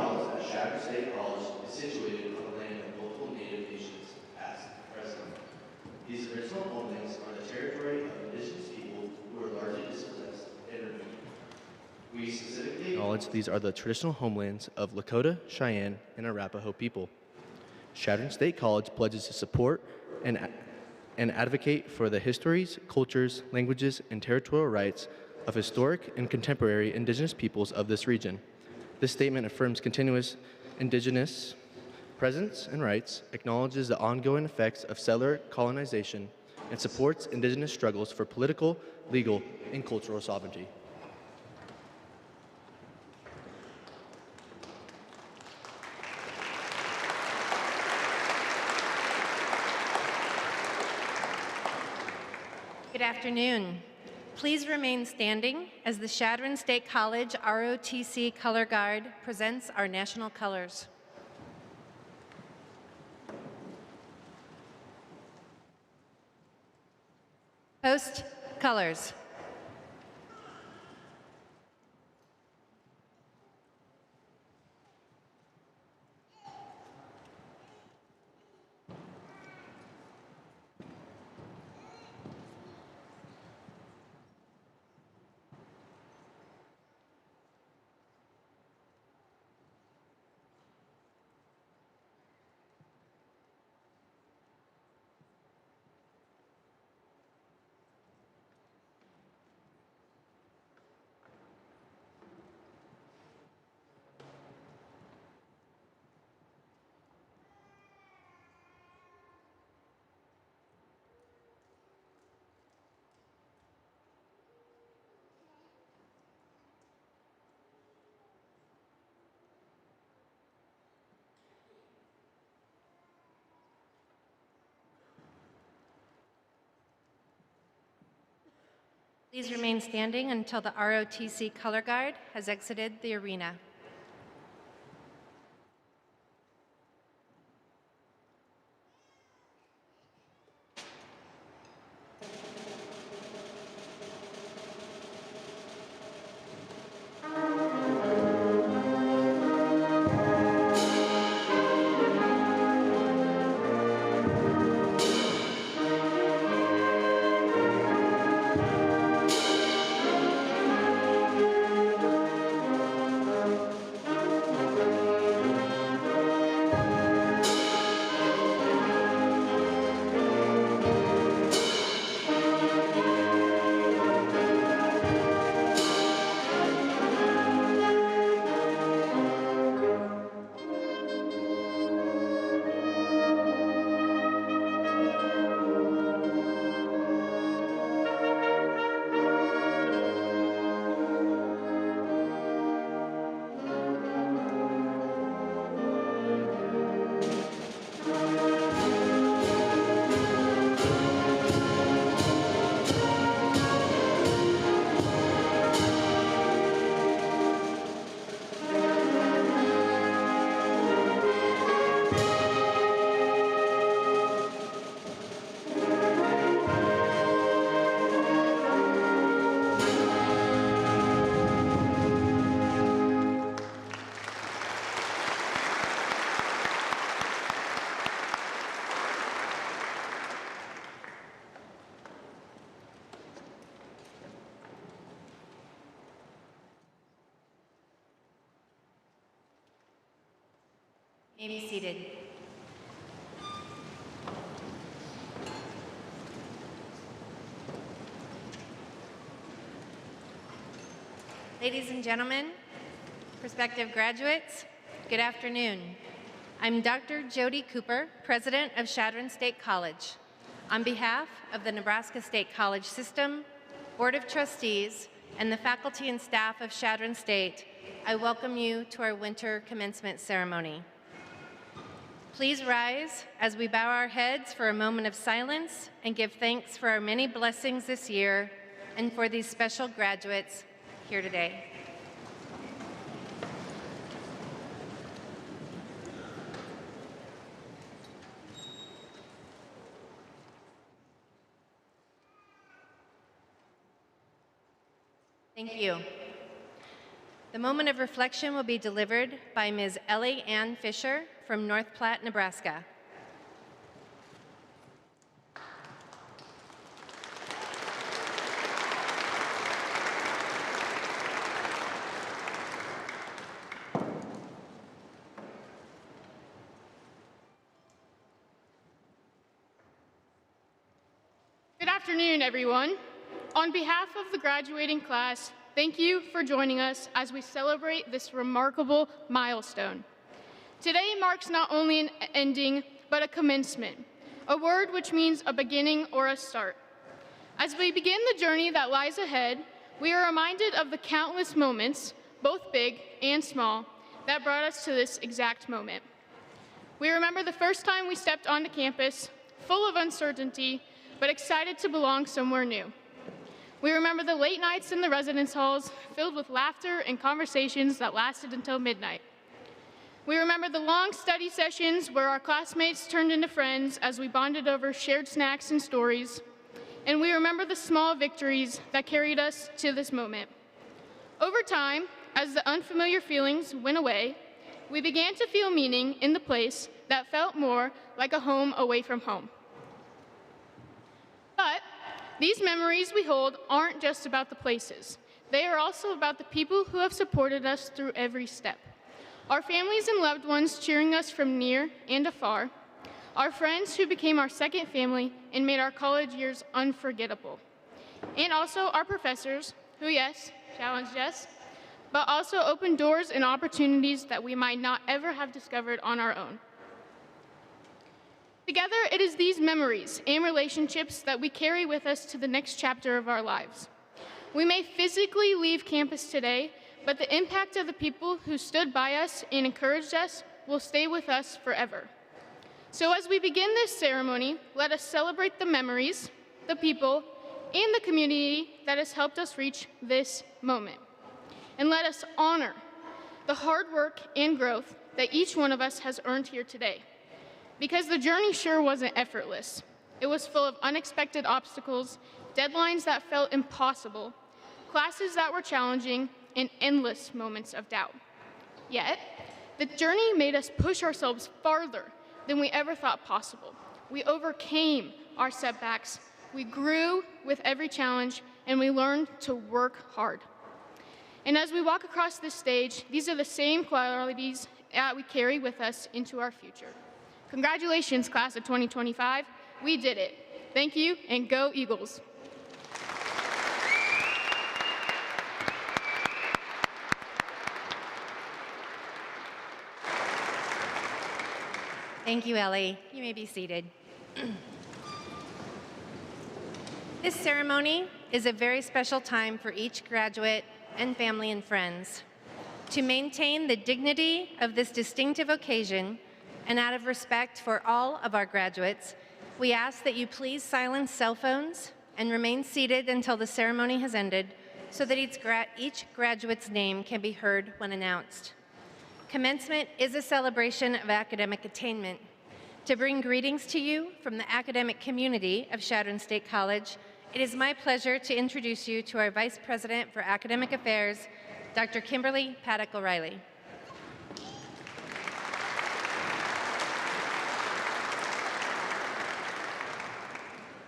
acknowledge that Chadron State College is situated on the land of multiple Native nations, past and present. These original homelands are the territory of indigenous people who are largely dispossessed and removed. We specifically acknowledge these are the traditional homelands of Lakota, Cheyenne, and Arapaho people. Chadron State College pledges to support and advocate for the histories, cultures, languages, and territorial rights of historic and contemporary indigenous peoples of this region. This statement affirms continuous indigenous presence and rights, acknowledges the ongoing effects of settler colonization, and supports indigenous struggles for political, legal, and cultural sovereignty. Good afternoon. Please remain standing as the Chadron State College ROTC Color Guard presents our national colors. Post colors. Please remain standing until the ROTC Color Guard has exited the arena. You may be seated. Ladies and gentlemen, prospective graduates, good afternoon. I'm Dr. Jody Cooper, President of Chadron State College. On behalf of the Nebraska State College System, Board of Trustees, and the faculty and staff of Chadron State, I welcome you to our winter commencement ceremony. Please rise as we bow our heads for a moment of silence and give thanks for our many blessings this year and for these special graduates here today. Thank you. The moment of reflection will be delivered by Ms. Ellie Ann Fisher from North Platte, Nebraska. Good afternoon, everyone. On behalf of the graduating class, thank you for joining us as we celebrate this remarkable milestone. Today marks not only an ending, but a commencement, a word which means a beginning or a start. As we begin the journey that lies ahead, we are reminded of the countless moments, both big and small, that brought us to this exact moment. We remember the first time we stepped onto campus, full of uncertainty, but excited to belong somewhere new. We remember the late nights in the residence halls, filled with laughter and conversations that lasted until midnight. We remember the long study sessions where our classmates turned into friends as we bonded over shared snacks and stories. And we remember the small victories that carried us to this moment. Over time, as the unfamiliar feelings went away, we began to feel meaning in the place that felt more like a home away from home. But these memories we hold aren't just about the places. They are also about the people who have supported us through every step. Our families and loved ones cheering us from near and afar. Our friends who became our second family and made our college years unforgettable. And also our professors who, yes, challenged us, but also opened doors and opportunities that we might not ever have discovered on our own. Together, it is these memories and relationships that we carry with us to the next chapter of our lives. We may physically leave campus today, but the impact of the people who stood by us and encouraged us will stay with us forever. So as we begin this ceremony, let us celebrate the memories, the people, and the community that has helped us reach this moment. And let us honor the hard work and growth that each one of us has earned here today. Because the journey sure wasn't effortless. It was full of unexpected obstacles, deadlines that felt impossible, classes that were challenging, and endless moments of doubt. Yet, the journey made us push ourselves farther than we ever thought possible. We overcame our setbacks, we grew with every challenge, and we learned to work hard. And as we walk across this stage, these are the same qualities that we carry with us into our future. Congratulations, class of 2025. We did it. Thank you, and go Eagles. Thank you, Ellie. You may be seated. This ceremony is a very special time for each graduate and family and friends. To maintain the dignity of this distinctive occasion, and out of respect for all of our graduates, we ask that you please silence cell phones and remain seated until the ceremony has ended so that each graduate's name can be heard when announced. Commencement is a celebration of academic attainment. To bring greetings to you from the academic community of Chadron State College, it is my pleasure to introduce you to our Vice President for Academic Affairs, Dr. Kimberly Paddock-O'Reilly.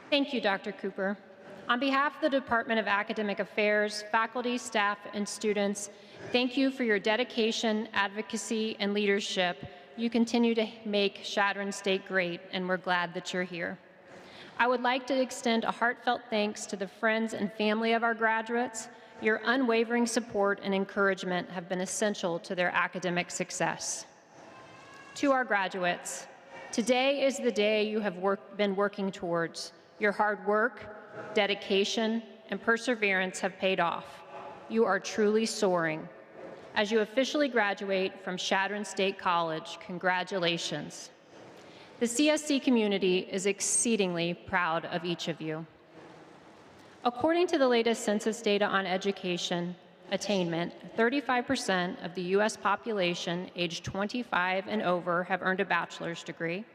Thank you, Dr. Cooper. On behalf of the Department of Academic Affairs, faculty, staff, and students, thank you for your dedication, advocacy, and leadership. You continue to make Chadron State great, and we're glad that you're here. I would like to extend a heartfelt thanks to the friends and family of our graduates. Your unwavering support and encouragement have been essential to their academic success. To our graduates, today is the day you have been working towards. Your hard work, dedication, and perseverance have paid off. You are truly soaring. As you officially graduate from Chadron State College, congratulations. The CSC community is exceedingly proud of each of you. According to the latest census data on education attainment, 35% of the U.S. population aged 25 and over have earned a bachelor's degree,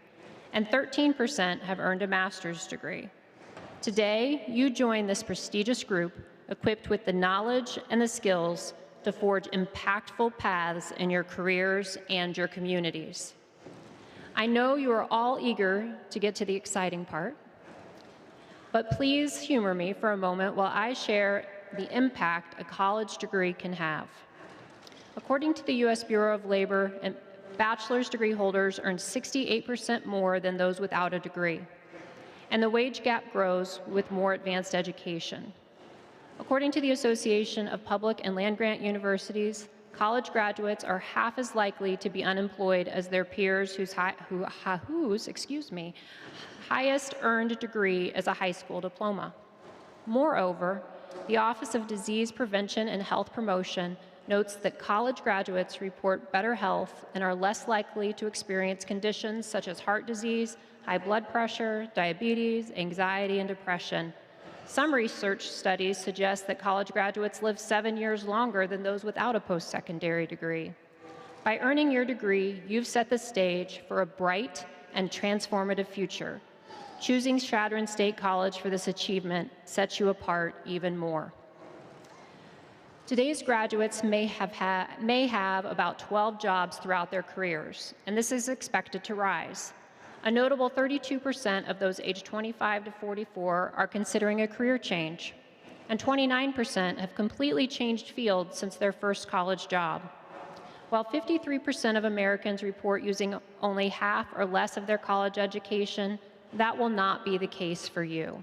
and 13% have earned a master's degree. Today, you join this prestigious group equipped with the knowledge and the skills to forge impactful paths in your careers and your communities. I know you are all eager to get to the exciting part, but please humor me for a moment while I share the impact a college degree can have. According to the U.S. Bureau of Labor, bachelor's degree holders earn 68% more than those without a degree, and the wage gap grows with more advanced education. According to the Association of Public and Land-Grant Universities, college graduates are half as likely to be unemployed as their peers whose highest earned degree is a high school diploma. Moreover, the Office of Disease Prevention and Health Promotion notes that college graduates report better health and are less likely to experience conditions such as heart disease, high blood pressure, diabetes, anxiety, and depression. Some research studies suggest that college graduates live 7 years longer than those without a post-secondary degree. By earning your degree, you've set the stage for a bright and transformative future. Choosing Chadron State College for this achievement sets you apart even more. Today's graduates may have about 12 jobs throughout their careers, and this is expected to rise. A notable 32% of those aged 25 to 44 are considering a career change, and 29% have completely changed fields since their first college job. While 53% of Americans report using only half or less of their college education, that will not be the case for you.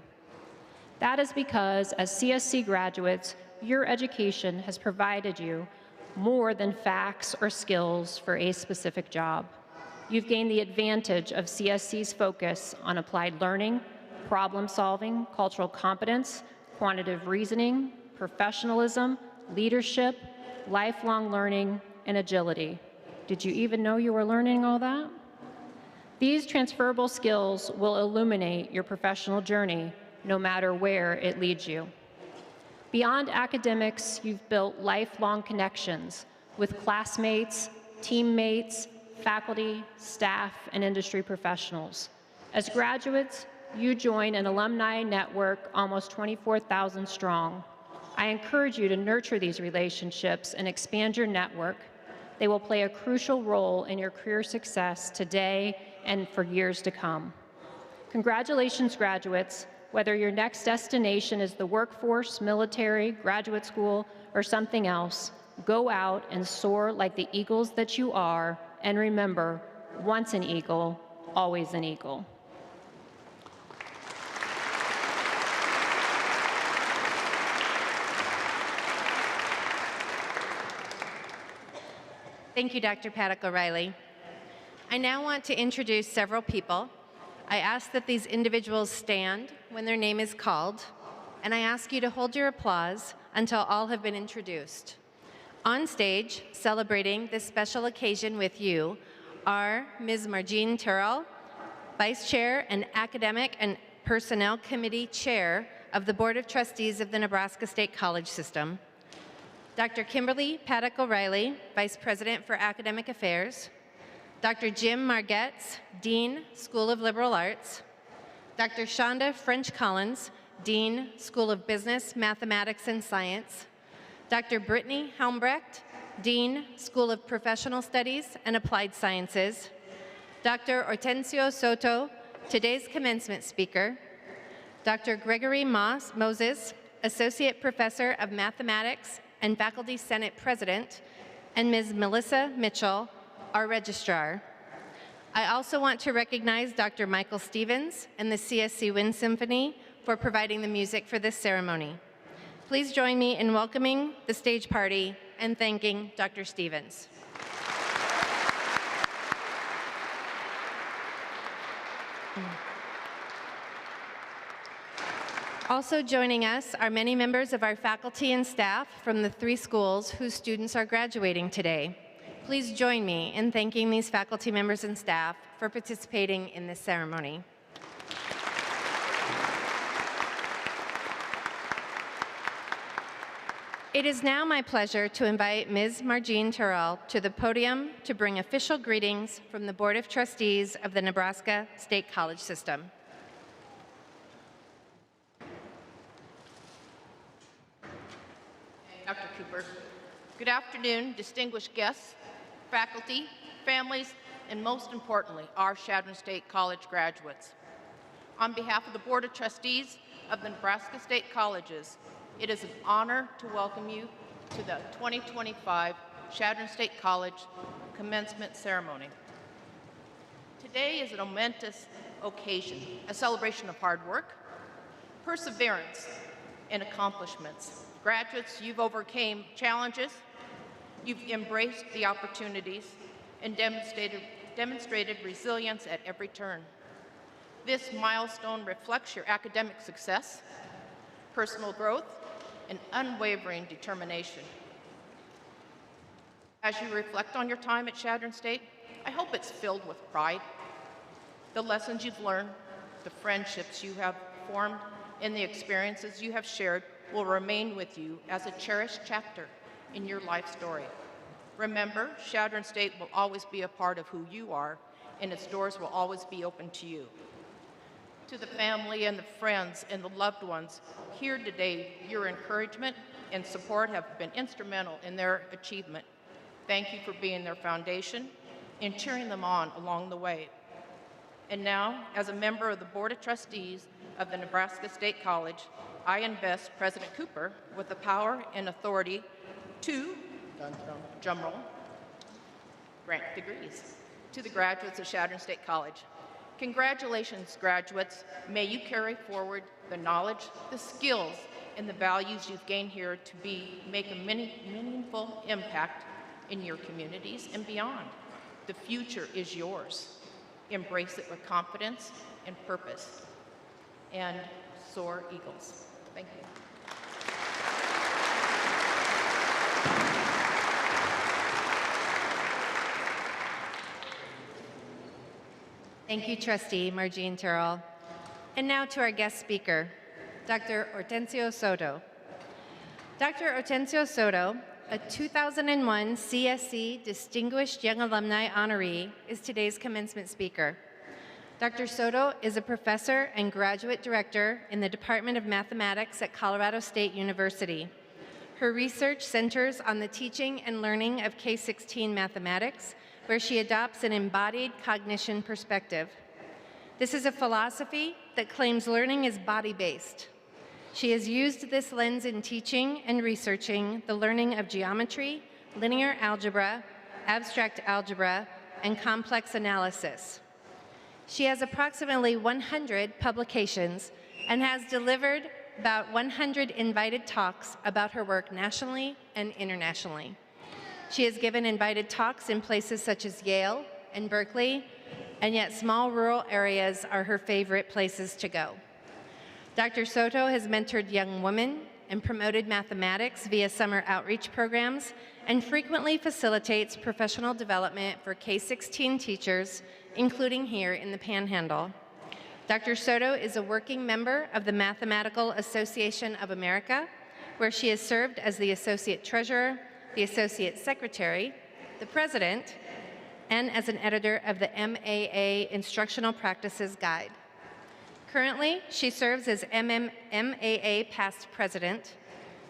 That is because, as CSC graduates, your education has provided you more than facts or skills for a specific job. You've gained the advantage of CSC's focus on applied learning, problem solving, cultural competence, quantitative reasoning, professionalism, leadership, lifelong learning, and agility. Did you even know you were learning all that? These transferable skills will illuminate your professional journey, no matter where it leads you. Beyond academics, you've built lifelong connections with classmates, teammates, faculty, staff, and industry professionals. As graduates, you join an alumni network almost 24,000 strong. I encourage you to nurture these relationships and expand your network. They will play a crucial role in your career success today and for years to come. Congratulations, graduates. Whether your next destination is the workforce, military, graduate school, or something else, go out and soar like the eagles that you are, and remember, once an eagle, always an eagle. Thank you, Dr. Paddock O'Reilly. I now want to introduce several people. I ask that these individuals stand when their name is called, and I ask you to hold your applause until all have been introduced. On stage, celebrating this special occasion with you, are Ms. Margene Terrell, Vice Chair and Academic and Personnel Committee Chair of the Board of Trustees of the Nebraska State College System, Dr. Kimberly Paddock O'Reilly, Vice President for Academic Affairs, Dr. Jim Margetts, Dean, School of Liberal Arts, Dr. Shonda French Collins, Dean, School of Business, Mathematics, and Science, Dr. Brittany Helmbrecht, Dean, School of Professional Studies and Applied Sciences, Dr. Hortensio Soto, today's commencement speaker, Dr. Gregory Moses, Associate Professor of Mathematics and Faculty Senate President, and Ms. Melissa Mitchell, our registrar. I also want to recognize Dr. Michael Stevens and the CSC Wind Symphony for providing the music for this ceremony. Please join me in welcoming the stage party and thanking Dr. Stevens. Also joining us are many members of our faculty and staff from the 3 schools whose students are graduating today. Please join me in thanking these faculty members and staff for participating in this ceremony. It is now my pleasure to invite Ms. Margene Terrell to the podium to bring official greetings from the Board of Trustees of the Nebraska State College System. Dr. Cooper, Good afternoon, distinguished guests, faculty, families, and most importantly, our Chadron State College graduates. On behalf of the Board of Trustees of the Nebraska State Colleges, it is an honor to welcome you to the 2025 Chadron State College Commencement Ceremony. Today is a momentous occasion, a celebration of hard work, perseverance, and accomplishments. Graduates, you've overcame challenges, you've embraced the opportunities, and demonstrated resilience at every turn. This milestone reflects your academic success, personal growth, and unwavering determination. As you reflect on your time at Chadron State, I hope it's filled with pride. The lessons you've learned, the friendships you have formed, and the experiences you have shared will remain with you as a cherished chapter in your life story. Remember, Chadron State will always be a part of who you are, and its doors will always be open to you. To the family and the friends and the loved ones here today, your encouragement and support have been instrumental in their achievement. Thank you for being their foundation and cheering them on along the way. And now, as a member of the Board of Trustees of the Nebraska State College, I invest President Cooper with the power and authority to, drumroll, grant degrees to the graduates of Chadron State College. Congratulations, graduates. May you carry forward the knowledge, the skills, and the values you've gained here to make a meaningful impact in your communities and beyond. The future is yours. Embrace it with confidence and purpose. And soar, Eagles. Thank you. Thank you, Trustee Margene Terrell. And now to our guest speaker, Dr. Hortensio Soto. Dr. Hortensio Soto, a 2001 CSC Distinguished Young Alumni honoree, is today's commencement speaker. Dr. Soto is a professor and graduate director in the Department of Mathematics at Colorado State University. Her research centers on the teaching and learning of K-16 mathematics, where she adopts an embodied cognition perspective. This is a philosophy that claims learning is body-based. She has used this lens in teaching and researching the learning of geometry, linear algebra, abstract algebra, and complex analysis. She has approximately 100 publications and has delivered about 100 invited talks about her work nationally and internationally. She has given invited talks in places such as Yale and Berkeley, and yet small rural areas are her favorite places to go. Dr. Soto has mentored young women and promoted mathematics via summer outreach programs and frequently facilitates professional development for K-16 teachers, including here in the Panhandle. Dr. Soto is a working member of the Mathematical Association of America, where she has served as the Associate Treasurer, the Associate Secretary, the President, and as an editor of the MAA Instructional Practices Guide. Currently, she serves as MAA Past President.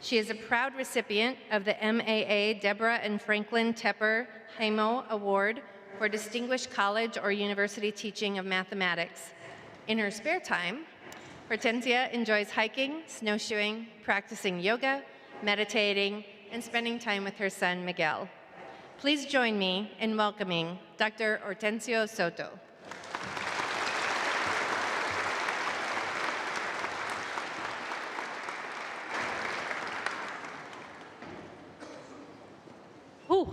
She is a proud recipient of the MAA Deborah and Franklin Tepper Hamo Award for Distinguished College or University Teaching of Mathematics. In her spare time, Hortensia enjoys hiking, snowshoeing, practicing yoga, meditating, and spending time with her son, Miguel. Please join me in welcoming Dr. Hortensio Soto. Whew.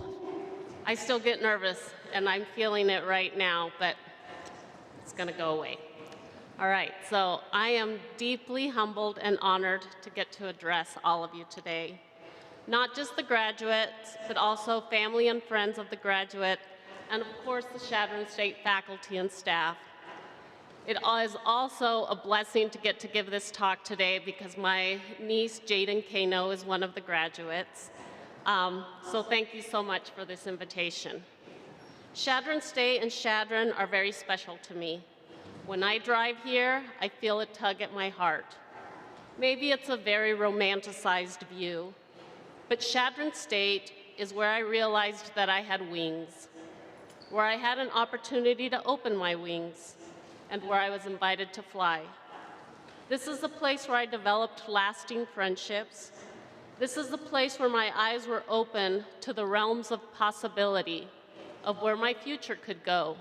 I still get nervous, and I'm feeling it right now, but it's going to go away. All right, so I am deeply humbled and honored to get to address all of you today. Not just the graduates, but also family and friends of the graduate, and of course the Chadron State faculty and staff. It is also a blessing to get to give this talk today because my niece, Jaden Kano, is one of the graduates. So thank you so much for this invitation. Chadron State and Chadron are very special to me. When I drive here, I feel a tug at my heart. Maybe it's a very romanticized view, but Chadron State is where I realized that I had wings, where I had an opportunity to open my wings, and where I was invited to fly. This is the place where I developed lasting friendships. This is the place where my eyes were open to the realms of possibility, of where my future could go.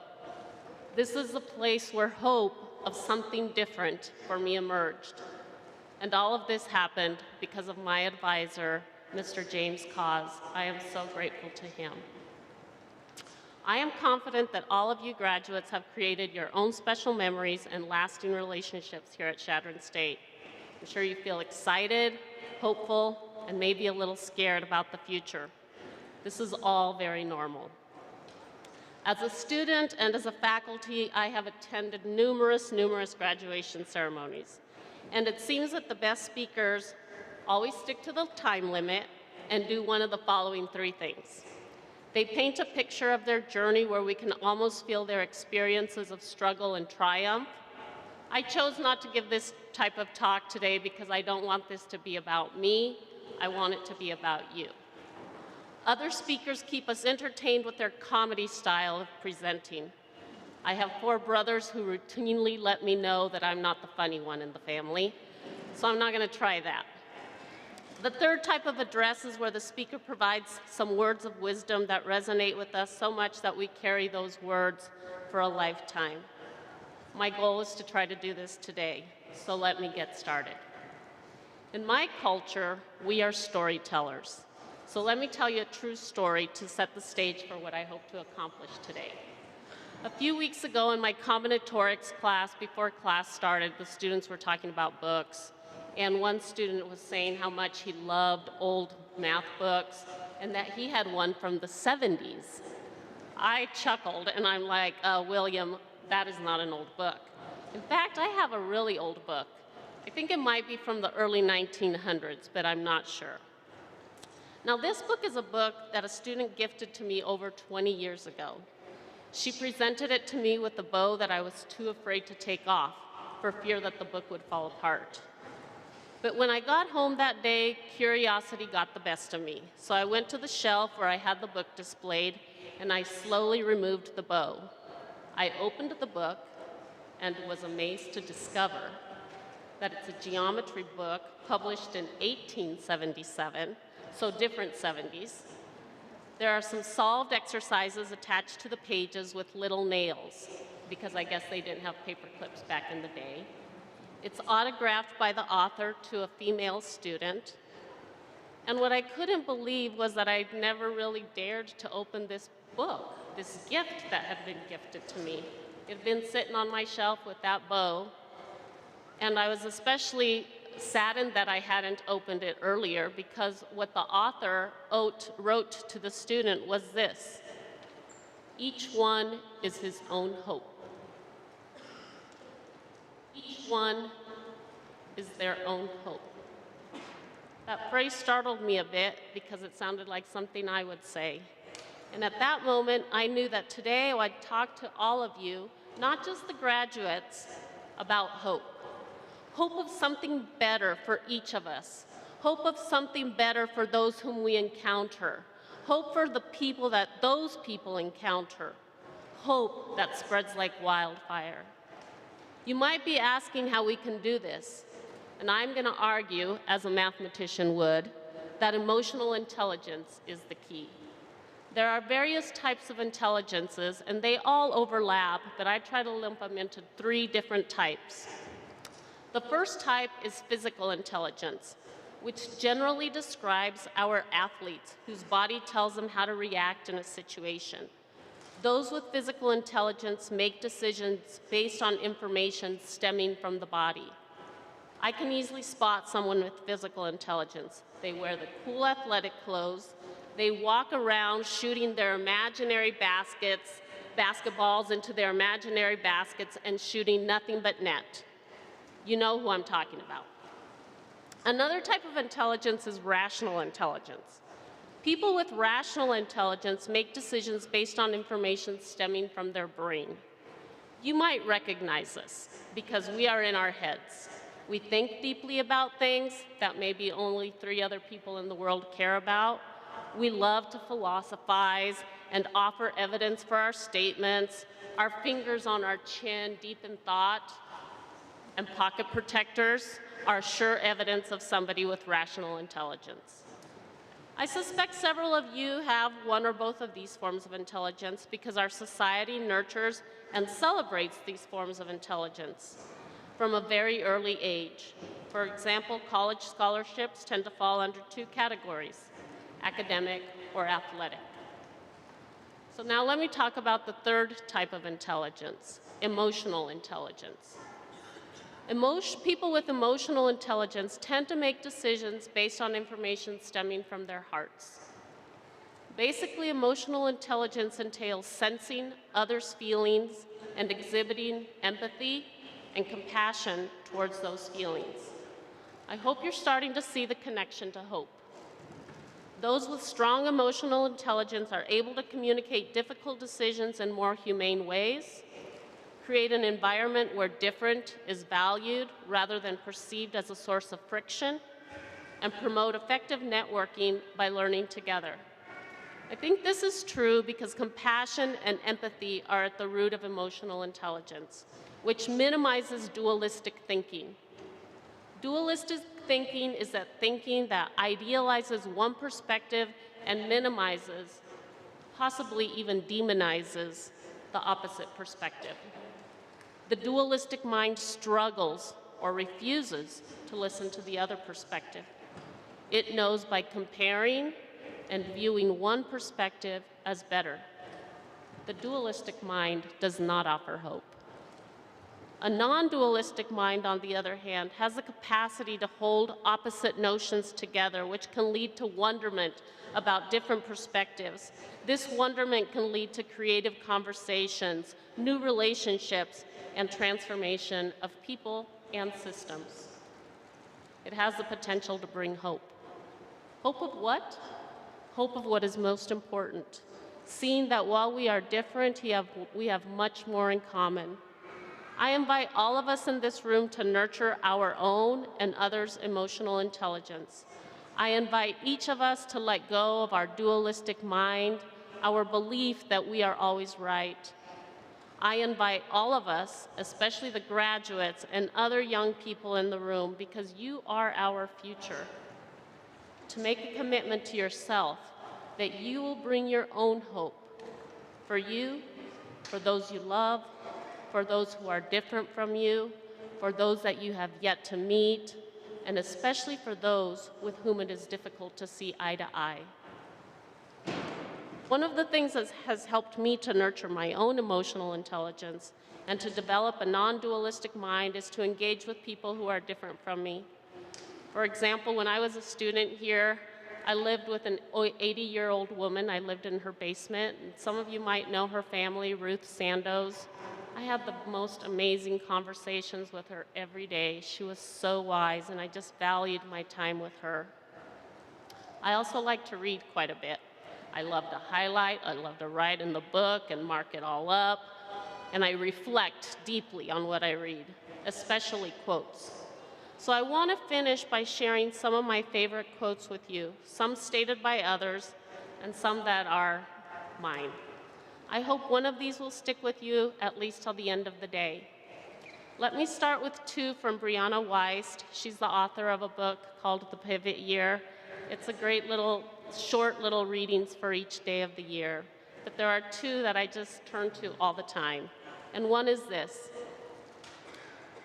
This is the place where hope of something different for me emerged. And all of this happened because of my advisor, Mr. James Cause. I am so grateful to him. I am confident that all of you graduates have created your own special memories and lasting relationships here at Chadron State. I'm sure you feel excited, hopeful, and maybe a little scared about the future. This is all very normal. As a student and as a faculty, I have attended numerous graduation ceremonies. And it seems that the best speakers always stick to the time limit and do one of the following three things. They paint a picture of their journey where we can almost feel their experiences of struggle and triumph. I chose not to give this type of talk today because I don't want this to be about me. I want it to be about you. Other speakers keep us entertained with their comedy style of presenting. I have 4 brothers who routinely let me know that I'm not the funny one in the family, so I'm not going to try that. The third type of address is where the speaker provides some words of wisdom that resonate with us so much that we carry those words for a lifetime. My goal is to try to do this today, so let me get started. In my culture, we are storytellers. So let me tell you a true story to set the stage for what I hope to accomplish today. A few weeks ago in my combinatorics class, before class started, the students were talking about books. And one student was saying how much he loved old math books and that he had one from the 70s. I chuckled and I'm like, William, that is not an old book. In fact, I have a really old book. I think it might be from the early 1900s, but I'm not sure. Now, this book is a book that a student gifted to me over 20 years ago. She presented it to me with a bow that I was too afraid to take off for fear that the book would fall apart. But when I got home that day, curiosity got the best of me. So I went to the shelf where I had the book displayed, and I slowly removed the bow. I opened the book and was amazed to discover that it's a geometry book published in 1877, so different 70s. There are some solved exercises attached to the pages with little nails, because I guess they didn't have paper clips back in the day. It's autographed by the author to a female student. And what I couldn't believe was that I'd never really dared to open this book, this gift that had been gifted to me. It had been sitting on my shelf with that bow. And I was especially saddened that I hadn't opened it earlier because what the author wrote to the student was this: each one is his own hope. Each one is their own hope. That phrase startled me a bit because it sounded like something I would say. And at that moment, I knew that today I would talk to all of you, not just the graduates, about hope. Hope of something better for each of us. Hope of something better for those whom we encounter. Hope for the people that those people encounter. Hope that spreads like wildfire. You might be asking how we can do this, and I'm going to argue, as a mathematician would, that emotional intelligence is the key. There are various types of intelligences, and they all overlap, but I try to lump them into 3 different types. The first type is physical intelligence, which generally describes our athletes whose body tells them how to react in a situation. Those with physical intelligence make decisions based on information stemming from the body. I can easily spot someone with physical intelligence. They wear the cool athletic clothes. They walk around shooting their imaginary basketballs into their imaginary baskets and shooting nothing but net. You know who I'm talking about. Another type of intelligence is rational intelligence. People with rational intelligence make decisions based on information stemming from their brain. You might recognize this because we are in our heads. We think deeply about things that maybe only 3 other people in the world care about. we love to philosophize and offer evidence for our statements, our fingers on our chin, deep in thought, and pocket protectors are sure evidence of somebody with rational intelligence. I suspect several of you have one or both of these forms of intelligence because our society nurtures and celebrates these forms of intelligence from a very early age. For example, college scholarships tend to fall under two categories, academic or athletic. So now let me talk about the third type of intelligence, emotional intelligence. People with emotional intelligence tend to make decisions based on information stemming from their hearts. Basically, emotional intelligence entails sensing others' feelings and exhibiting empathy and compassion towards those feelings. I hope you're starting to see the connection to hope. Those with strong emotional intelligence are able to communicate difficult decisions in more humane ways, create an environment where different is valued rather than perceived as a source of friction, and promote effective networking by learning together. I think this is true because compassion and empathy are at the root of emotional intelligence, which minimizes dualistic thinking. Dualistic thinking is that thinking that idealizes one perspective and minimizes, possibly even demonizes, the opposite perspective. The dualistic mind struggles or refuses to listen to the other perspective. It knows by comparing and viewing one perspective as better. The dualistic mind does not offer hope. A non-dualistic mind, on the other hand, has the capacity to hold opposite notions together, which can lead to wonderment about different perspectives. This wonderment can lead to creative conversations, new relationships, and transformation of people and systems. It has the potential to bring hope. Hope of what? Hope of what is most important, seeing that while we are different, we have much more in common. I invite all of us in this room to nurture our own and others' emotional intelligence. I invite each of us to let go of our dualistic mind, our belief that we are always right. I invite all of us, especially the graduates and other young people in the room, because you are our future, to make a commitment to yourself that you will bring your own hope for you, for those you love, for those who are different from you, for those that you have yet to meet, and especially for those with whom it is difficult to see eye to eye. One of the things that has helped me to nurture my own emotional intelligence and to develop a non-dualistic mind is to engage with people who are different from me. For example, when I was a student here, I lived with an 80-year-old woman. I lived in her basement. And some of you might know her family, Ruth Sandoz. I had the most amazing conversations with her every day. She was so wise, and I just valued my time with her. I also like to read quite a bit. I love to highlight, I love to write in the book and mark it all up, and I reflect deeply on what I read, especially quotes. So I want to finish by sharing some of my favorite quotes with you, some stated by others, and some that are mine. I hope one of these will stick with you at least till the end of the day. Let me start with two from Brianna Weist. She's the author of a book called The Pivot Year. It's a great short little readings for each day of the year. But there are two that I just turn to all the time. And one is this: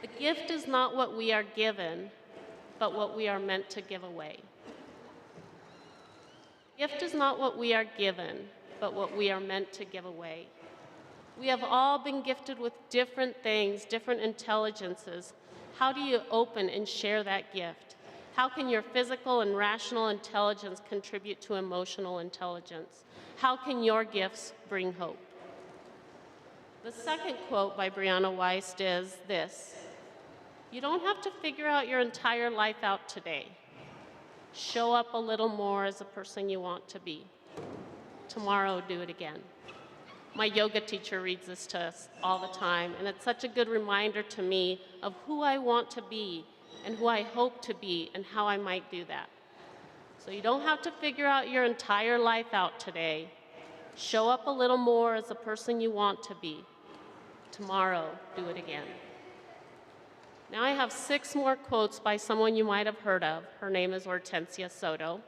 the gift is not what we are given, but what we are meant to give away. Gift is not what we are given, but what we are meant to give away. We have all been gifted with different things, different intelligences. How do you open and share that gift? How can your physical and rational intelligence contribute to emotional intelligence? How can your gifts bring hope? The second quote by Brianna Weist is this: you don't have to figure out your entire life out today. Show up a little more as the person you want to be. Tomorrow, do it again. My yoga teacher reads this to us all the time, and it's such a good reminder to me of who I want to be and who I hope to be and how I might do that. So you don't have to figure out your entire life out today. Show up a little more as the person you want to be. Tomorrow, do it again. Now I have 6 more quotes by someone you might have heard of. Her name is Hortensia Soto.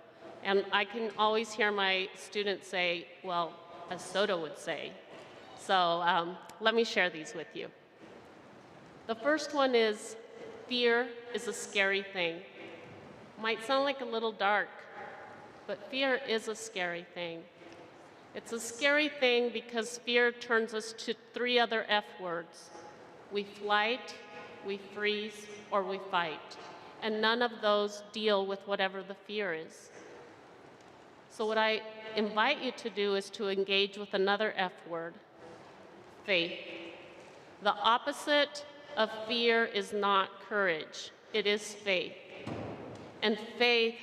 And I can always hear my students say, well, as Soto would say. So let me share these with you. The first one is, fear is a scary thing. Might sound like a little dark, but fear is a scary thing. It's a scary thing because fear turns us to 3 other F words. We flight, we freeze, or we fight. And none of those deal with whatever the fear is. So what I invite you to do is to engage with another F word, faith. The opposite of fear is not courage, it is faith. And faith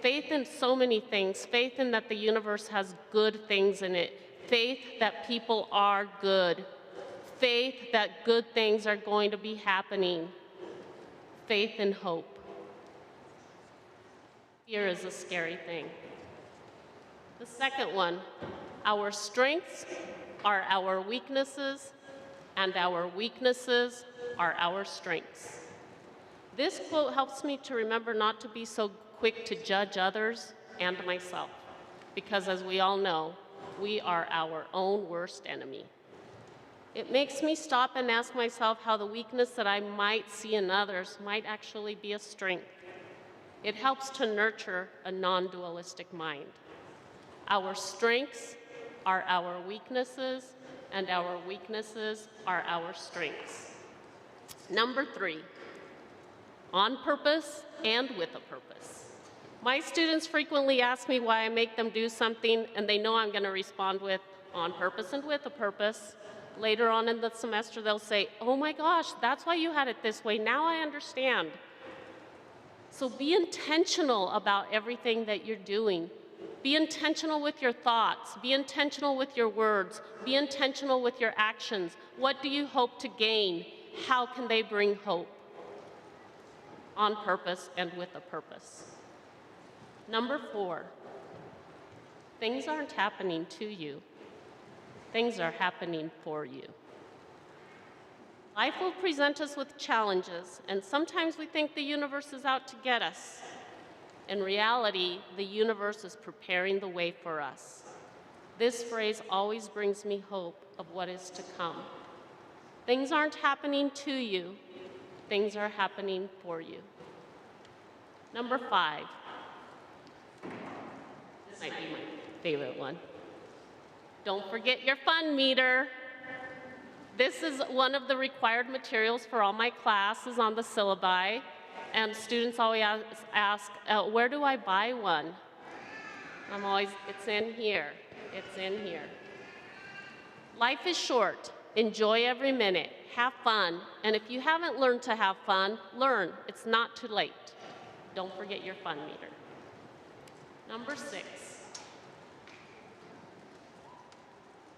in so many things, faith in that the universe has good things in it, faith that people are good, faith that good things are going to be happening, faith and hope. Fear is a scary thing. The second one, our strengths are our weaknesses, and our weaknesses are our strengths. This quote helps me to remember not to be so quick to judge others and myself, because as we all know, we are our own worst enemy. It makes me stop and ask myself how the weakness that I might see in others might actually be a strength. It helps to nurture a non-dualistic mind. Our strengths are our weaknesses, and our weaknesses are our strengths. Number 3, on purpose and with a purpose. My students frequently ask me why I make them do something, and they know I'm going to respond with on purpose and with a purpose. Later on in the semester, they'll say, oh my gosh, that's why you had it this way. Now I understand. So be intentional about everything that you're doing. Be intentional with your thoughts. Be intentional with your words. Be intentional with your actions. What do you hope to gain? How can they bring hope? On purpose and with a purpose. Number 4, things aren't happening to you. Things are happening for you. Life will present us with challenges, and sometimes we think the universe is out to get us. In reality, the universe is preparing the way for us. This phrase always brings me hope of what is to come. Things aren't happening to you, things are happening for you. Number 5. This might be my favorite one. Don't forget your fun meter. This is one of the required materials for all my classes on the syllabi. And students always ask, where do I buy one? I'm always, it's in here. It's in here. Life is short. Enjoy every minute. Have fun. And if you haven't learned to have fun, learn. It's not too late. Don't forget your fun meter. Number 6.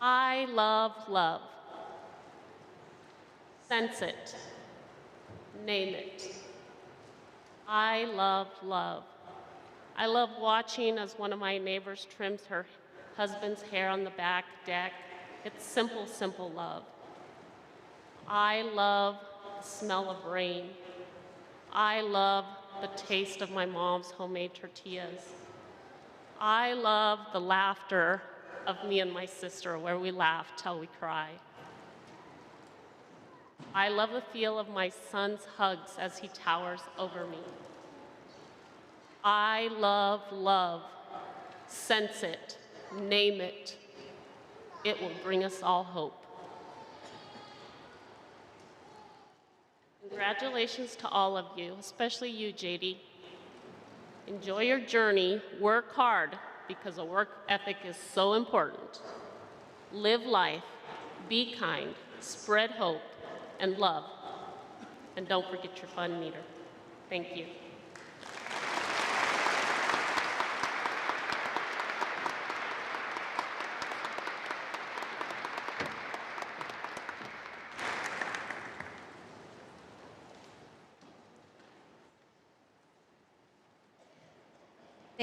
I love love. Sense it. Name it. I love love. I love watching as one of my neighbors trims her husband's hair on the back deck. It's simple, simple love. I love the smell of rain. I love the taste of my mom's homemade tortillas. I love the laughter of me and my sister, where we laugh till we cry. I love the feel of my son's hugs as he towers over me. I love love. Sense it. Name it. It will bring us all hope. Congratulations to all of you, especially you, JD. Enjoy your journey. Work hard, because a work ethic is so important. Live life. Be kind. Spread hope and love. And don't forget your fun meter. Thank you.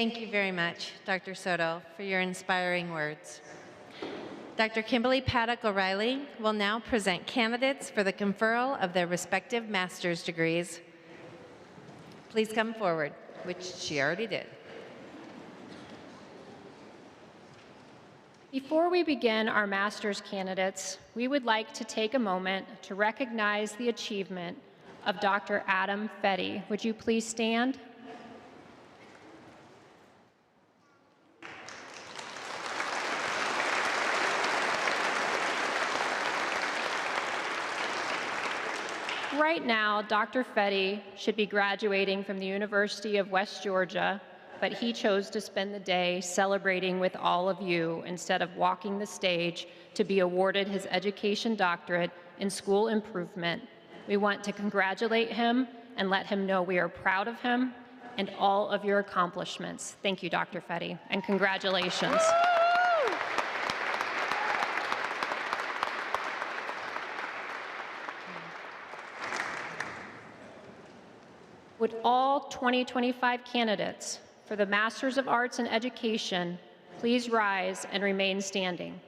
Thank you very much, Dr. Soto, for your inspiring words. Dr. Kimberly Paddock O'Reilly will now present candidates for the conferral of their respective master's degrees. Please come forward, which she already did. Before we begin our master's candidates, we would like to take a moment to recognize the achievement of Dr. Adam Fetty. Would you please stand? Right now, Dr. Fetty should be graduating from the University of West Georgia, but he chose to spend the day celebrating with all of you instead of walking the stage to be awarded his education doctorate in school improvement. We want to congratulate him and let him know we are proud of him and all of your accomplishments. Thank you, Dr. Fetty, and congratulations. Would all 2025 candidates for the Masters of Arts in Education please rise and remain standing?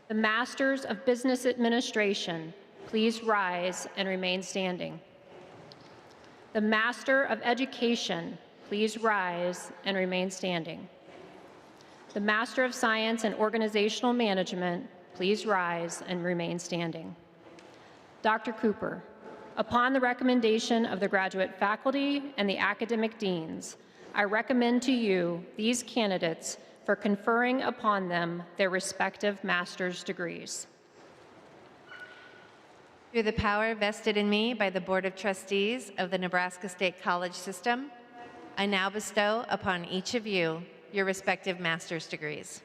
The Masters of Business Administration, please rise and remain standing. The Master of Education, please rise and remain standing. The Master of Science and Organizational Management, please rise and remain standing. Dr. Cooper, upon the recommendation of the graduate faculty and the academic deans, I recommend to you these candidates for conferring upon them their respective master's degrees. Through the power vested in me by the Board of Trustees of the Nebraska State College System, I now bestow upon each of you your respective master's degrees.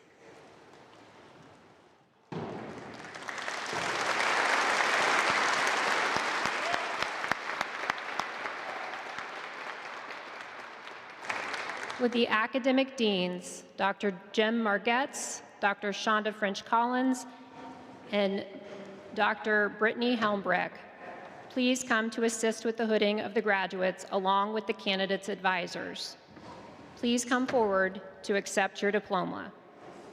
Would the academic deans, Dr. Jim Margetts, Dr. Shonda French-Collins, and Dr. Brittany Helmbrecht, please come to assist with the hooding of the graduates along with the candidates' advisors. Please come forward to accept your diploma.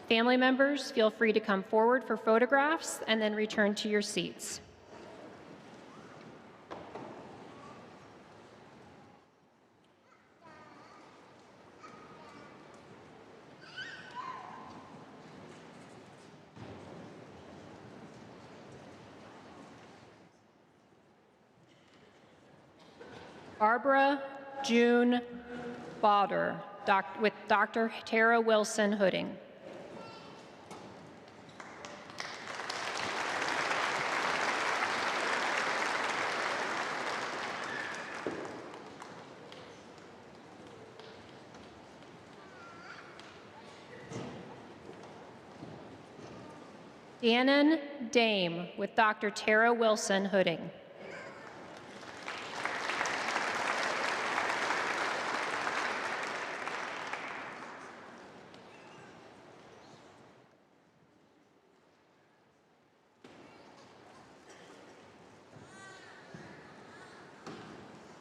Family members, feel free to come forward for photographs and then return to your seats. Barbara June Bauder, with Dr. Tara Wilson hooding. Dannon Dame with Dr. Tara Wilson hooding.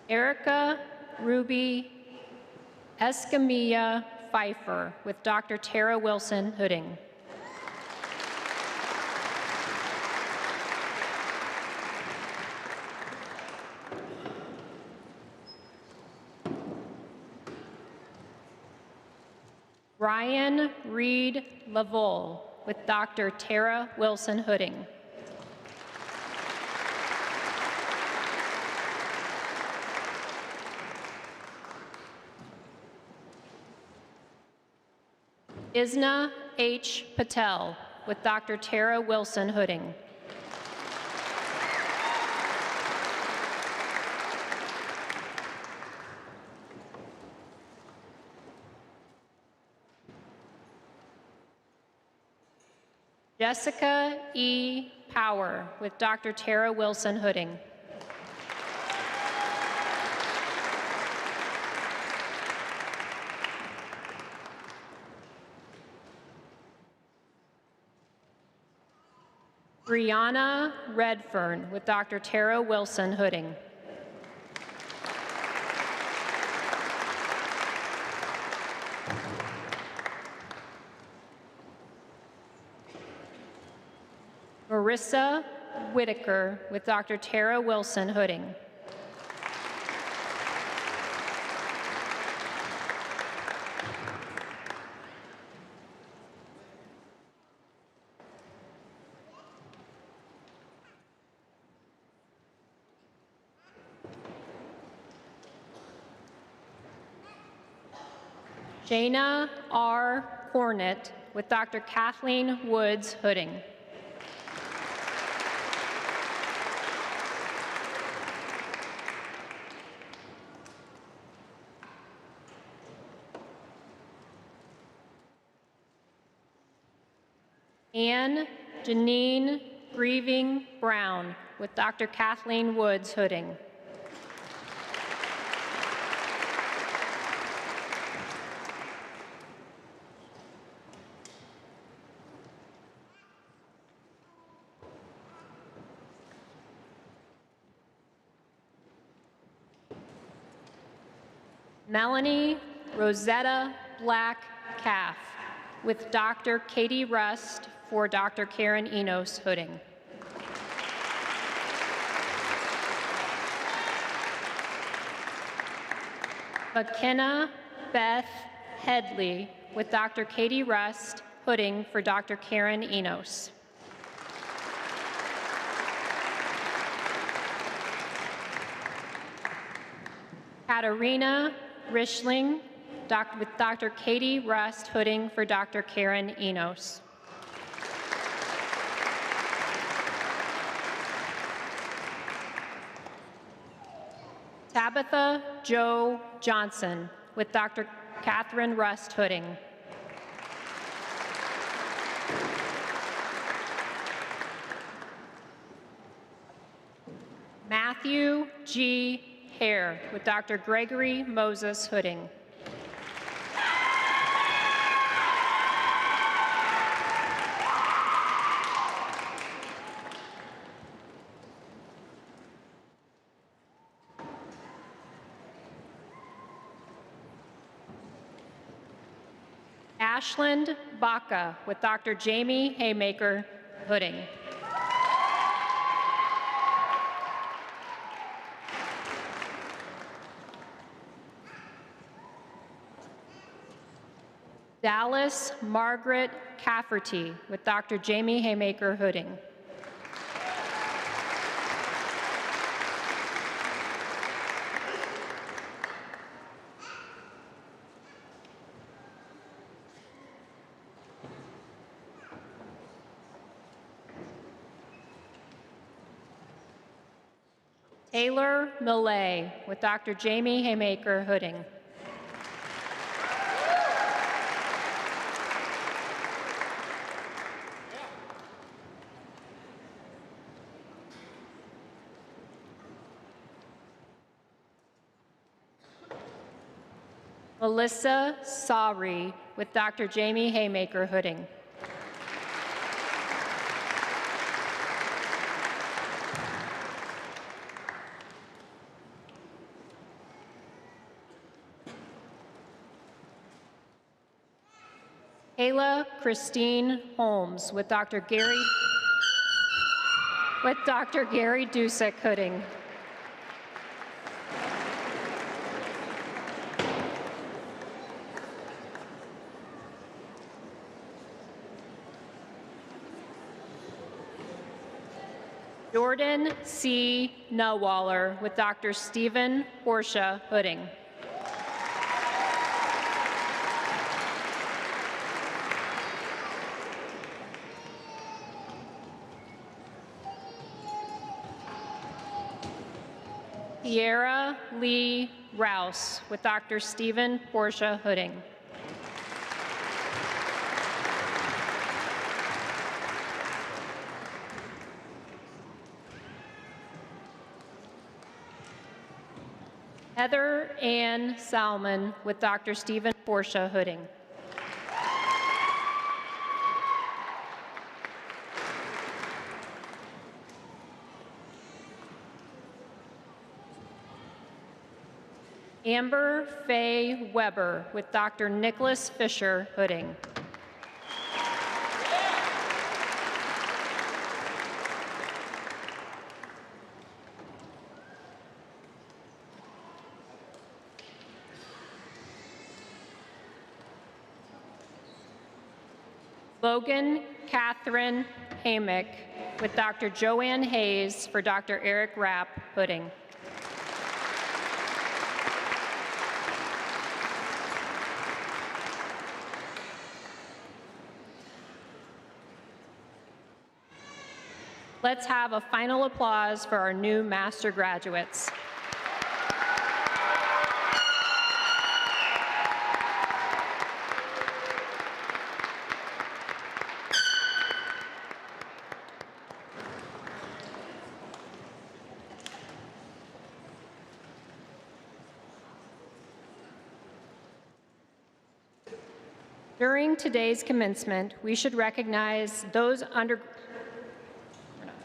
Erica Ruby Escamilla Pfeiffer with Dr. Tara Wilson hooding. Ryan Reed Lavole with Dr. Tara Wilson hooding. Isna H. Patel with Dr. Tara Wilson hooding. Jessica E. Power with Dr. Tara Wilson hooding. Brianna Redfern with Dr. Tara Wilson hooding. Marissa Whitaker with Dr. Tara Wilson Hooding. Jana R. Cornett with Dr. Kathleen Woods Hooding. Anne Janine Grieving Brown with Dr. Kathleen Woods Hooding. Melanie Rosetta Black Calf with Dr. Katie Rust for Dr. Karen Enos Hooding. McKenna Beth Headley with Dr. Katie Rust Hooding for Dr. Karen Enos. Katarina Rishling with Dr. Katie Rust Hooding for Dr. Karen Enos. Tabitha Jo Johnson with Dr. Catherine Rust Hooding. Matthew G. Hare with Dr. Gregory Moses Hooding. Ashland Baca with Dr. Jamie Haymaker Hooding. Dallas Margaret Cafferty with Dr. Jamie Haymaker Hooding. Taylor Millay with Dr. Jamie Haymaker Hooding. Melissa Sawry with Dr. Jamie Haymaker Hooding. Kayla Christine Holmes with Dr. Gary Dusick Hooding. Jordan C. Nuwaller with Dr. Stephen Portia Hooding. Sierra Lee Rouse with Dr. Stephen Portia Hooding. Heather Ann Salmon with Dr. Stephen Portia Hooding. Amber Faye Weber with Dr. Nicholas Fisher Hooding. Logan Catherine Hamick with Dr. Joanne Hayes for Dr. Eric Rapp Pudding. Let's have a final applause for our new master graduates. During today's commencement, we should recognize those We're not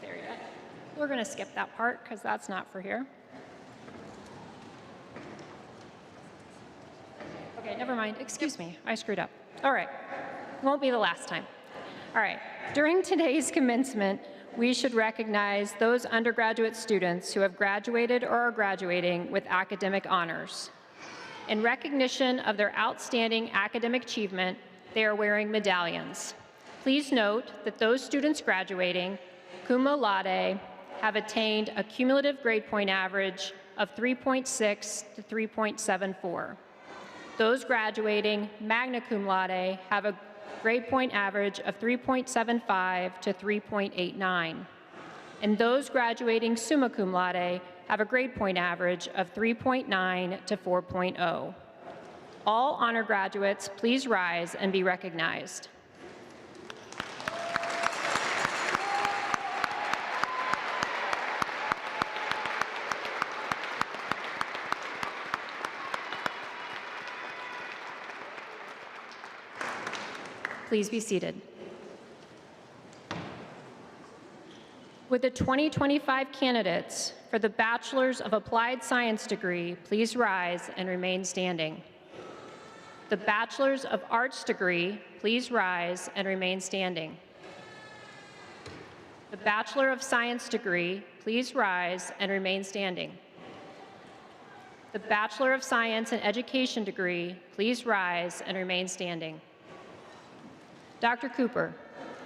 there yet. We're going to skip that part because that's not for here. Okay, never mind. Excuse me. I screwed up. All right. Won't be the last time. All right. During today's commencement, we should recognize those undergraduate students who have graduated or are graduating with academic honors. In recognition of their outstanding academic achievement, they are wearing medallions. Please note that those students graduating cum laude have attained a cumulative grade point average of 3.6 to 3.74. Those graduating magna cum laude have a grade point average of 3.75 to 3.89. And those graduating summa cum laude have a grade point average of 3.9 to 4.0. All honor graduates, please rise and be recognized. Please be seated. Would the 2025 candidates for the Bachelor's of Applied Science degree please rise and remain standing? The Bachelor's of Arts degree, please rise and remain standing. The Bachelor of Science degree, please rise and remain standing. The Bachelor of Science in Education degree, please rise and remain standing. Dr. Cooper,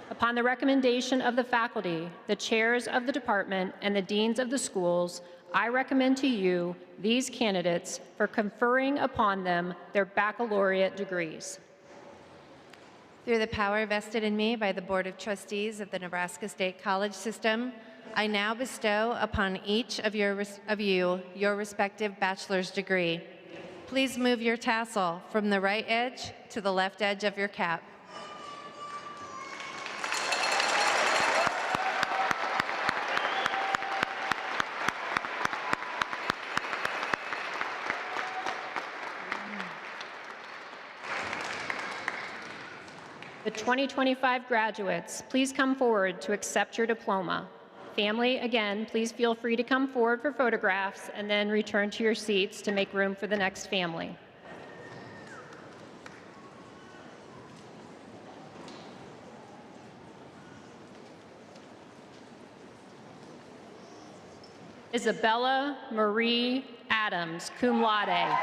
upon the recommendation of the faculty, the chairs of the department, and the deans of the schools, I recommend to you these candidates for conferring upon them their baccalaureate degrees. Through the power vested in me by the Board of Trustees of the Nebraska State College System, I now bestow upon each of you your respective bachelor's degree. Please move your tassel from the right edge to the left edge of your cap. The 2025 graduates, please come forward to accept your diploma. Family, again, please feel free to come forward for photographs and then return to your seats to make room for the next family. Isabella Marie Adams, cum laude.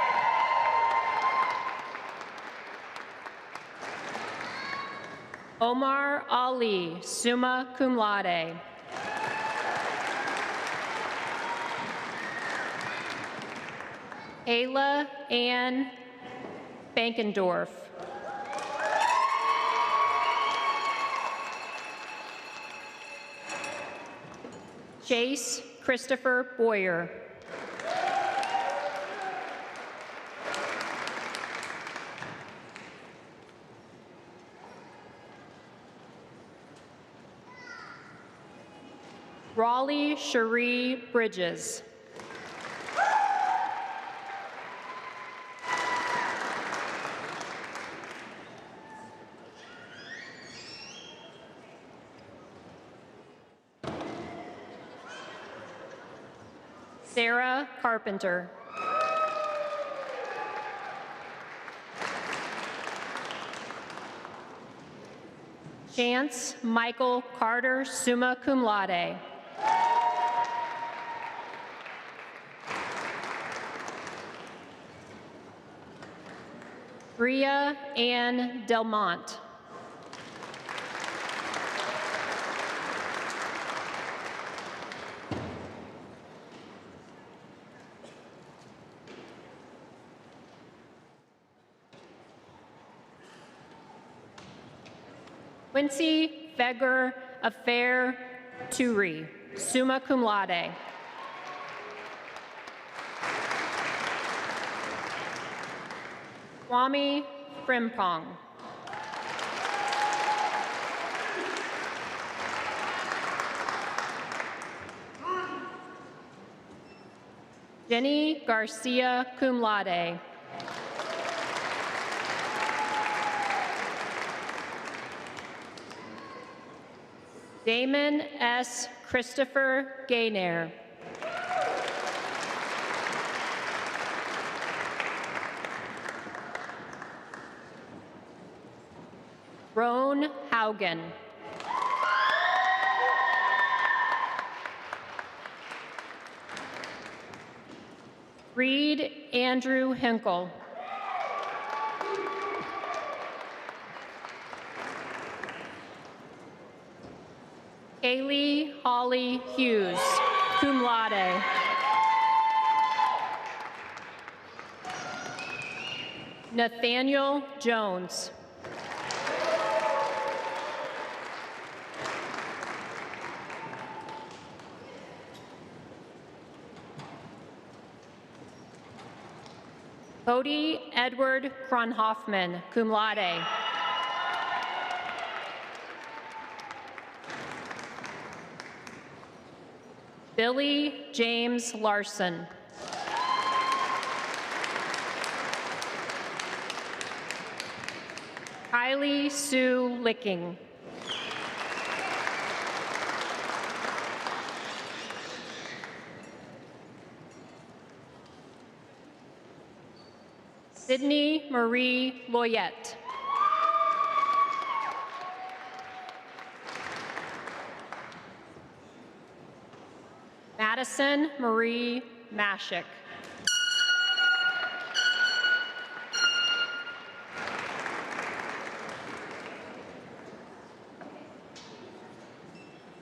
Omar Ali, summa cum laude. Ayla Ann Bankendorf. Chase Christopher Boyer. Raleigh Cherie Bridges. Sarah Carpenter. Chance Michael Carter, summa cum laude. Bria Ann Delmont. Quincy Feger Affair Turi, summa cum laude. Kwame Frimpong. Jenny Garcia, cum laude. Damon S. Christopher Gaynair. Roan Haugen. Reed Andrew Hinkle. Kaylee Holly Hughes, cum laude. Nathaniel Jones. Cody Edward Kronhoffman, cum laude. Billy James Larson. Kylie Sue Licking. Sydney Marie Loyette. Madison Marie Mashik.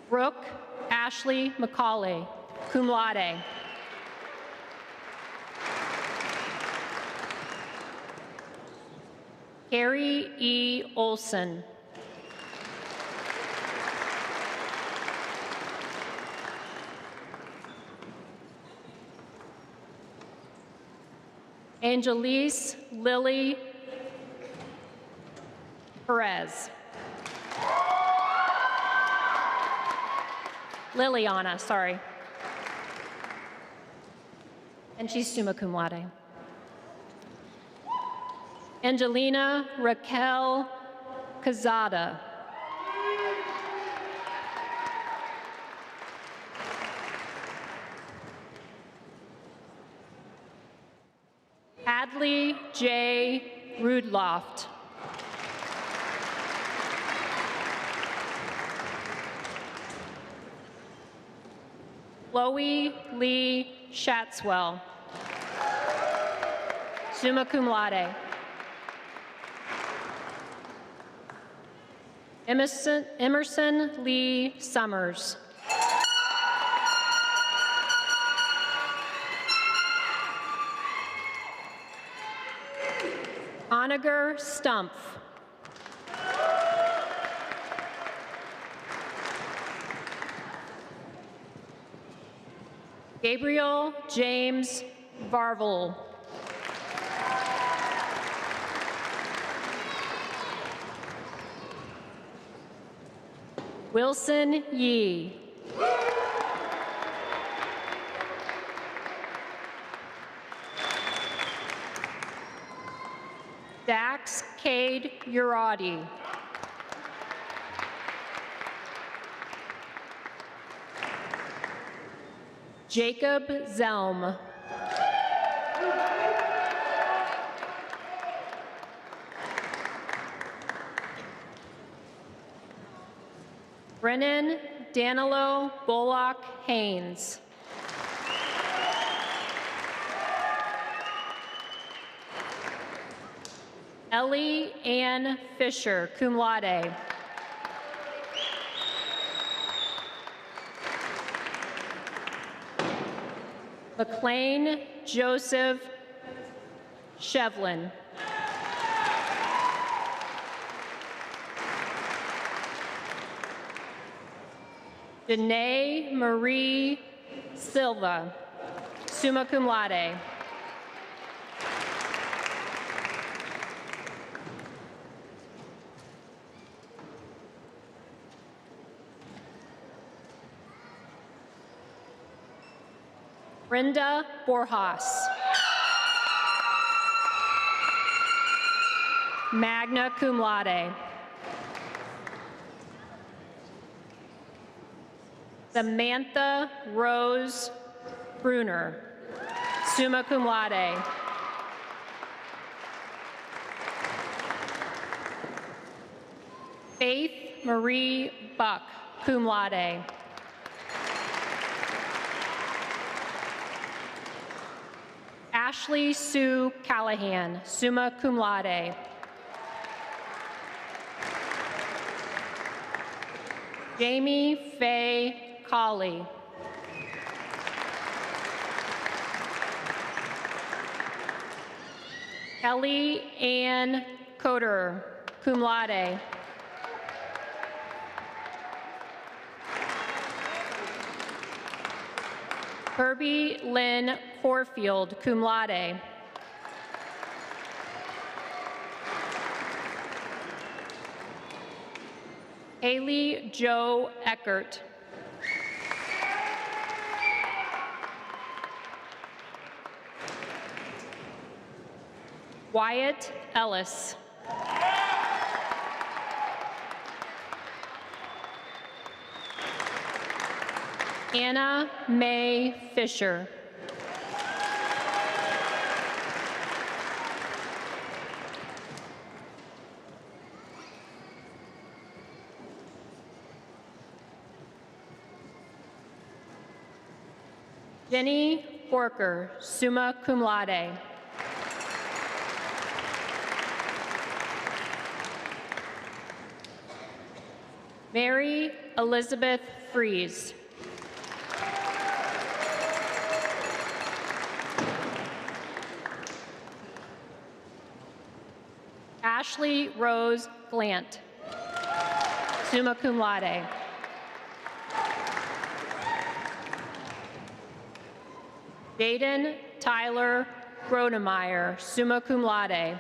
Brooke Ashley McCauley, cum laude. Carrie E. Olson. Angelise Lily Perez. Liliana, sorry. And she's summa cum laude. Angelina Raquel Cazada. Hadley J. Rudloft. Chloe Lee Shatswell, summa cum laude. Emerson Lee Summers. Oniger Stumpf. Gabriel James Varvel. Wilson Yee. Dax Cade Uradi. Jacob Zelm. Brennan Danilo Bullock Haynes. Ellie Ann Fisher, cum laude. McLean Joseph Shevlin. Danae Marie Silva, summa cum laude. Brenda Borjas, magna cum laude. Samantha Rose Bruner, summa cum laude. Faith Marie Buck, cum laude. Ashley Sue Callahan, summa cum laude. Jamie Faye Colley. Kelly Ann Coder, cum laude. Kirby Lynn Corfield, cum laude. Haley Joe Eckert. Wyatt Ellis. Anna Mae Fisher. Jenny Borker, summa cum laude. Mary Elizabeth Fries. Ashley Rose Glant, summa cum laude. Jaden Tyler Gronemeyer, summa cum laude.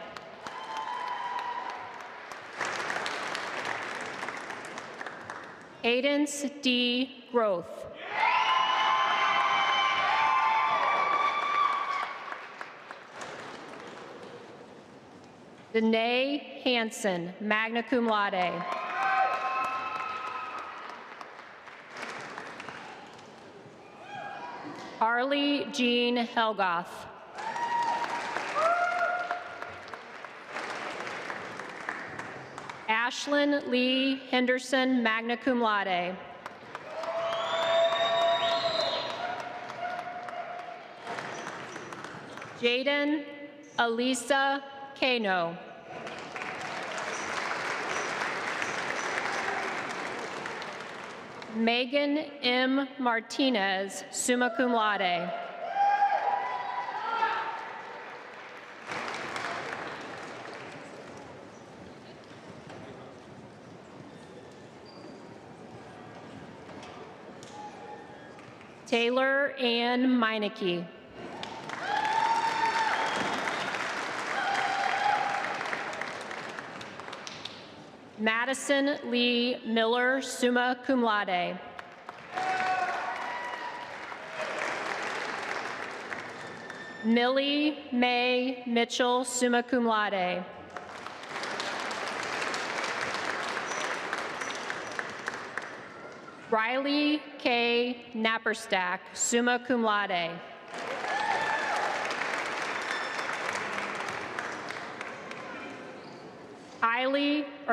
Cadence D. Groth. Danae Hansen, magna cum laude. Harley Jean Helgoth. Ashlyn Lee Henderson, magna cum laude. Jaden Elisa Kano. Megan M. Martinez, summa cum laude. Taylor Ann Meineke. Madison Lee Miller, summa cum laude. Millie Mae Mitchell, summa cum laude. Riley K. Napperstack, summa cum laude.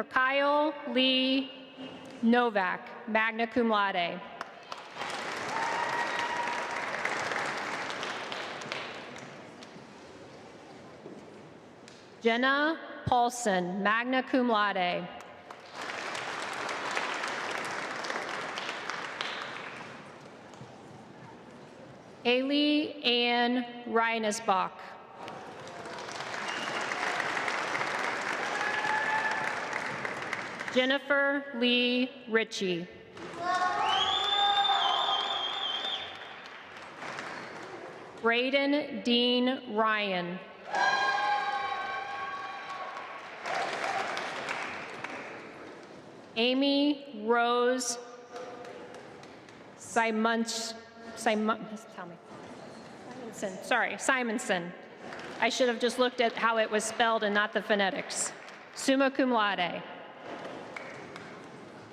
Kyle Lee Novak, magna cum laude. Jenna Paulson, magna cum laude. Haley Ann Reinesbach. Jennifer Lee Ritchie. Braden Dean Ryan. Amy Rose Simonson. I should have just looked at how it was spelled and not the phonetics. Summa cum laude.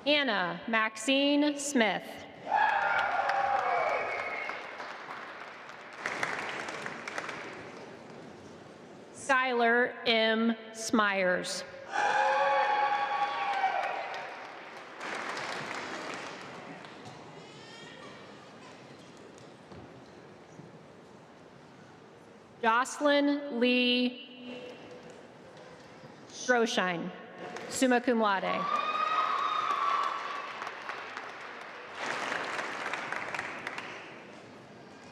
Anna Maxine Smith. Skylar M. Smyers. Jocelyn Lee Stroshine, summa cum laude.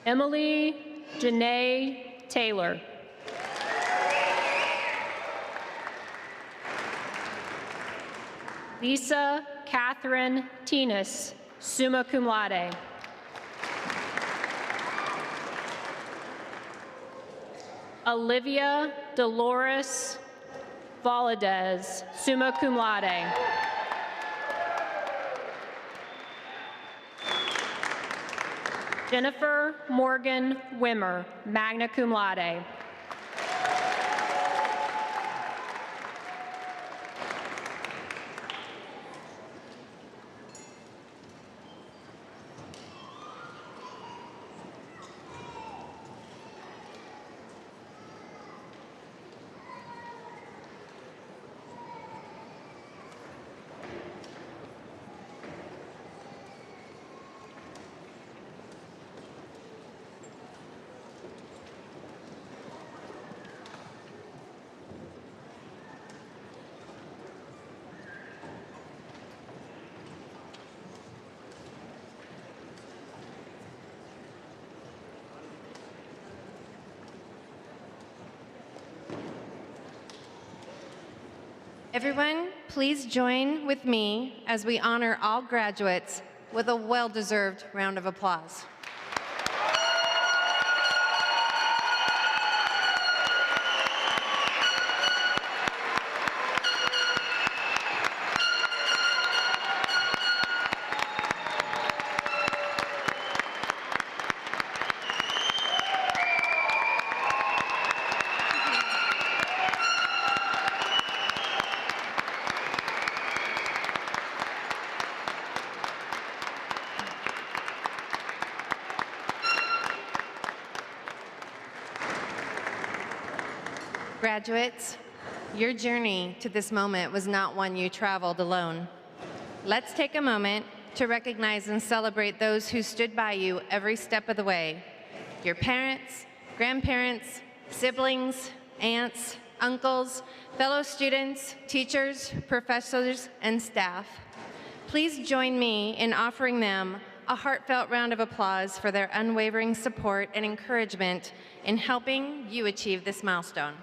Emily Janae Taylor. Lisa Catherine Tinas, summa cum laude. Olivia Dolores Valadez, summa cum laude. Jennifer Morgan Wimmer, magna cum laude. Everyone, please join with me as we honor all graduates with a well-deserved round of applause. Graduates, your journey to this moment was not one you traveled alone. Let's take a moment to recognize and celebrate those who stood by you every step of the way. Your parents, grandparents, siblings, aunts, uncles, fellow students, teachers, professors, and staff. Please join me in offering them a heartfelt round of applause for their unwavering support and encouragement in helping you achieve this milestone.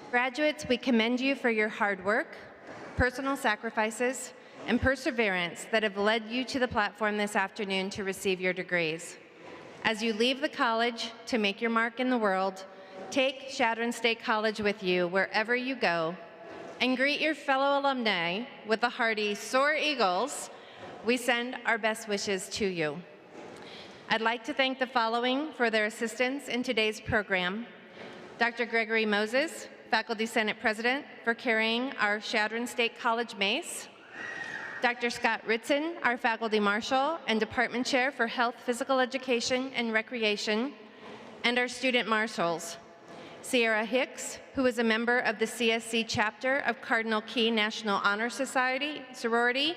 Graduates, we commend you for your hard work, personal sacrifices, and perseverance that have led you to the platform this afternoon to receive your degrees. As you leave the college to make your mark in the world, take Chadron State College with you wherever you go, and greet your fellow alumni with a hearty "Soar Eagles." We send our best wishes to you. I'd like to thank the following for their assistance in today's program: Dr. Gregory Moses, Faculty Senate President, for carrying our Chadron State College mace; Dr. Scott Ritson, our Faculty Marshal and Department Chair for Health, Physical Education, and Recreation; and our student marshals, Sierra Hicks, who is a member of the CSC chapter of Cardinal Key National Honor Society sorority,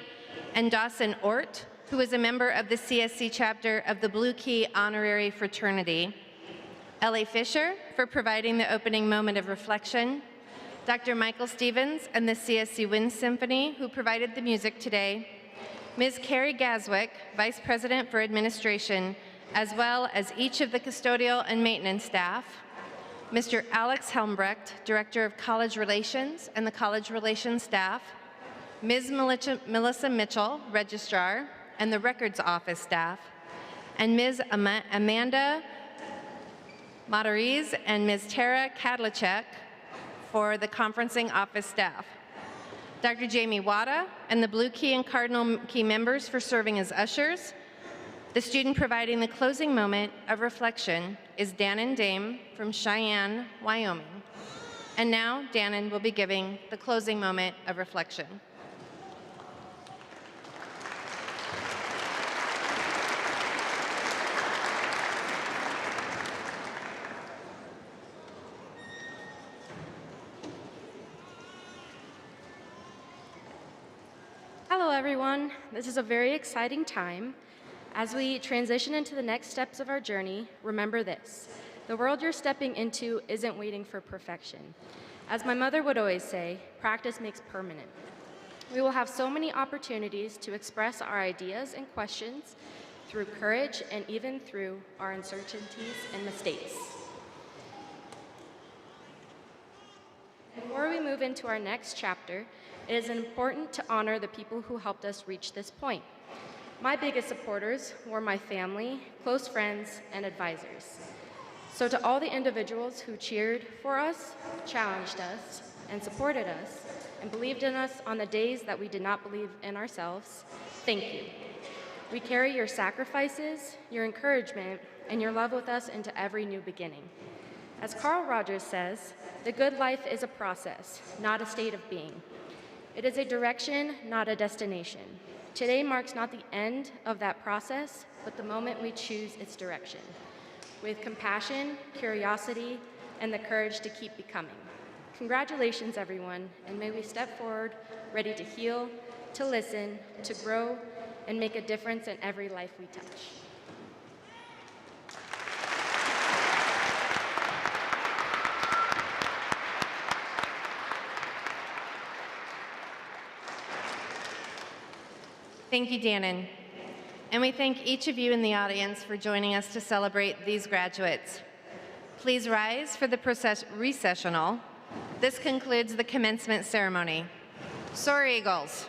and Dawson Ort, who is a member of the CSC chapter of the Blue Key Honorary Fraternity; Ellie Fisher, for providing the opening moment of reflection; Dr. Michael Stevens and the CSC Wind Symphony, who provided the music today; Ms. Carrie Gaswick, Vice President for Administration as well as each of the custodial and maintenance staff, Mr. Alex Helmbrecht, Director of College Relations and the College Relations staff, Ms. Melissa Mitchell, Registrar, and the Records Office staff, and Ms. Amanda Madariz and Ms. Tara Kadlacek for the Conferencing Office staff. Dr. Jamie Wada and the Blue Key and Cardinal Key members for serving as ushers. The student providing the closing moment of reflection is Dannon Dame from Cheyenne, Wyoming. And now Dannon will be giving the closing moment of reflection. Hello everyone, this is a very exciting time. As we transition into the next steps of our journey, remember this: the world you're stepping into isn't waiting for perfection. As my mother would always say, practice makes permanent. We will have so many opportunities to express our ideas and questions through courage and even through our uncertainties and mistakes. Before we move into our next chapter, it is important to honor the people who helped us reach this point. My biggest supporters were my family, close friends, and advisors. So to all the individuals who cheered for us, challenged us, and supported us, and believed in us on the days that we did not believe in ourselves, thank you. We carry your sacrifices, your encouragement, and your love with us into every new beginning. As Carl Rogers says, the good life is a process, not a state of being. It is a direction, not a destination. Today marks not the end of that process, but the moment we choose its direction, with compassion, curiosity, and the courage to keep becoming. Congratulations, everyone, and may we step forward ready to heal, to listen, to grow, and make a difference in every life we touch. Thank you, Dannon. And we thank each of you in the audience for joining us to celebrate these graduates. Please rise for the recessional. This concludes the commencement ceremony. Soar Eagles.